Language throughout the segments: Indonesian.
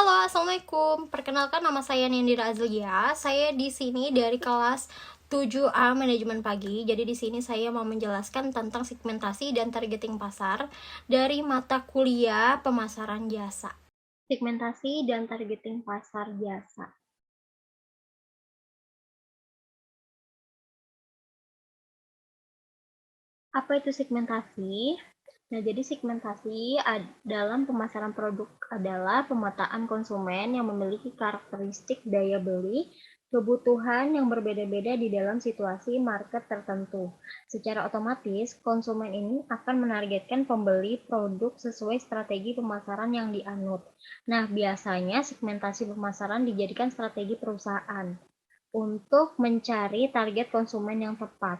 Halo, Assalamualaikum. Perkenalkan nama saya Nindira Azlia. Saya di sini dari kelas 7A Manajemen Pagi. Jadi di sini saya mau menjelaskan tentang segmentasi dan targeting pasar dari mata kuliah pemasaran jasa. Segmentasi dan targeting pasar jasa. Apa itu segmentasi? Nah, jadi segmentasi dalam pemasaran produk adalah pemetaan konsumen yang memiliki karakteristik daya beli, kebutuhan yang berbeda-beda di dalam situasi market tertentu. Secara otomatis, konsumen ini akan menargetkan pembeli produk sesuai strategi pemasaran yang dianut. Nah, biasanya segmentasi pemasaran dijadikan strategi perusahaan untuk mencari target konsumen yang tepat.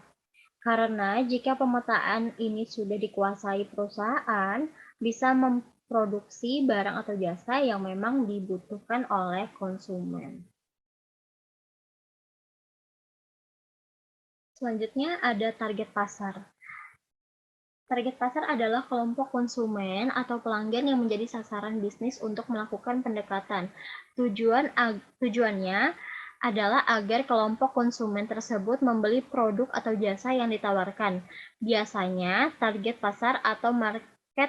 Karena jika pemetaan ini sudah dikuasai perusahaan, bisa memproduksi barang atau jasa yang memang dibutuhkan oleh konsumen. Selanjutnya ada target pasar. Target pasar adalah kelompok konsumen atau pelanggan yang menjadi sasaran bisnis untuk melakukan pendekatan. Tujuannya adalah agar kelompok konsumen tersebut membeli produk atau jasa yang ditawarkan. Biasanya, target pasar atau market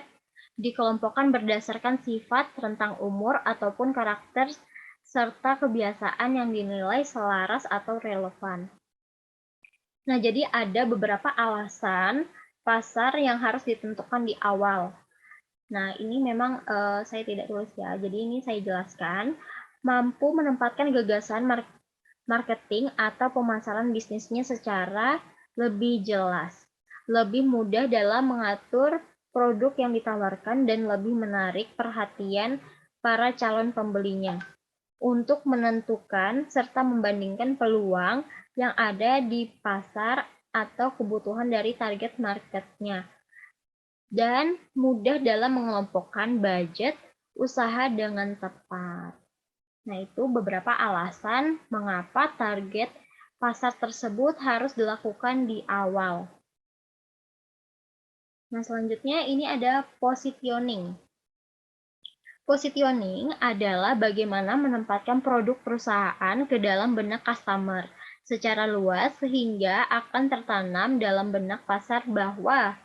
dikelompokkan berdasarkan sifat, rentang umur, ataupun karakter serta kebiasaan yang dinilai selaras atau relevan. Nah, jadi ada beberapa alasan pasar yang harus ditentukan di awal. Nah, ini memang saya tidak tulis ya, jadi ini saya jelaskan. Mampu menempatkan gagasan marketing atau pemasaran bisnisnya secara lebih jelas, lebih mudah dalam mengatur produk yang ditawarkan, dan lebih menarik perhatian para calon pembelinya untuk menentukan serta membandingkan peluang yang ada di pasar atau kebutuhan dari target marketnya, dan mudah dalam mengelompokkan budget usaha dengan tepat. Nah, itu beberapa alasan mengapa target pasar tersebut harus dilakukan di awal. Nah, selanjutnya ini ada positioning. Positioning adalah bagaimana menempatkan produk perusahaan ke dalam benak customer secara luas sehingga akan tertanam dalam benak pasar bahwa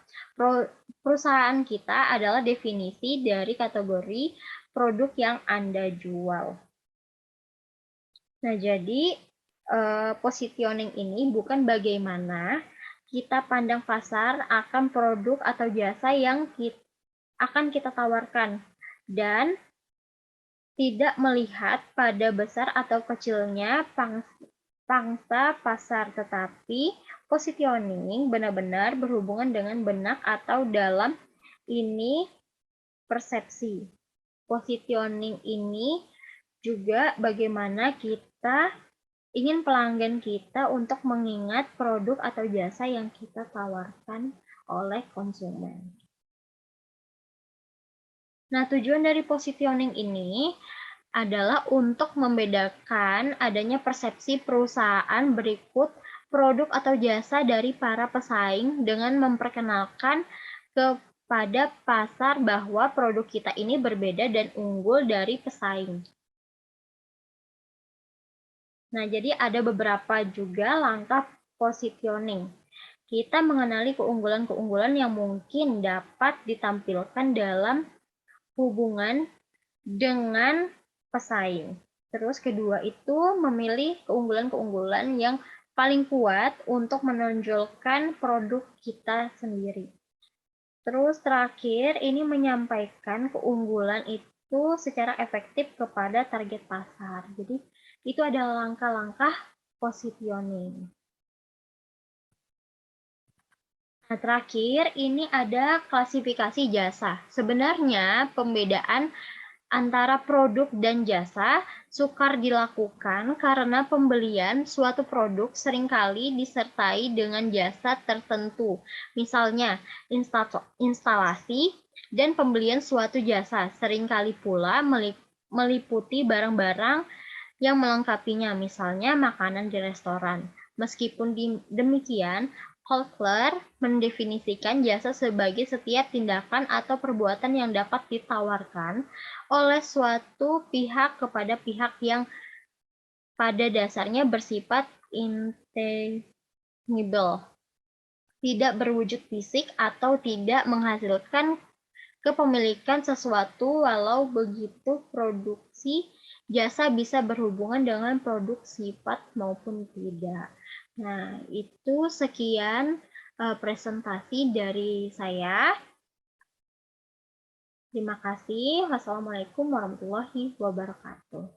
perusahaan kita adalah definisi dari kategori produk yang Anda jual. Nah, jadi positioning ini bukan bagaimana kita pandang pasar akan produk atau jasa yang akan kita tawarkan, dan tidak melihat pada besar atau kecilnya pangsa pasar, tetapi positioning benar-benar berhubungan dengan benak atau dalam ini persepsi. Positioning ini juga bagaimana kita ingin pelanggan kita untuk mengingat produk atau jasa yang kita tawarkan oleh konsumen. Nah, tujuan dari positioning ini adalah untuk membedakan adanya persepsi perusahaan berikut produk atau jasa dari para pesaing dengan memperkenalkan kepada pasar bahwa produk kita ini berbeda dan unggul dari pesaing. Nah, jadi ada beberapa juga langkah positioning. Kita mengenali keunggulan-keunggulan yang mungkin dapat ditampilkan dalam hubungan dengan pesaing. Terus kedua itu memilih keunggulan-keunggulan yang paling kuat untuk menonjolkan produk kita sendiri. Terus terakhir ini menyampaikan keunggulan itu secara efektif kepada target pasar. Jadi itu adalah langkah-langkah positioning. Nah, terakhir ini ada klasifikasi jasa. Sebenarnya pembedaan antara produk dan jasa sukar dilakukan karena pembelian suatu produk seringkali disertai dengan jasa tertentu. Misalnya, instalasi dan pembelian suatu jasa seringkali pula meliputi barang-barang yang melengkapinya, misalnya makanan di restoran. Meskipun demikian, Holkler mendefinisikan jasa sebagai setiap tindakan atau perbuatan yang dapat ditawarkan oleh suatu pihak kepada pihak yang pada dasarnya bersifat intangible, tidak berwujud fisik atau tidak menghasilkan kepemilikan sesuatu. Walau begitu, produksi jasa bisa berhubungan dengan produk sifat maupun tidak. Nah, itu sekian presentasi dari saya. Terima kasih. Wassalamualaikum warahmatullahi wabarakatuh.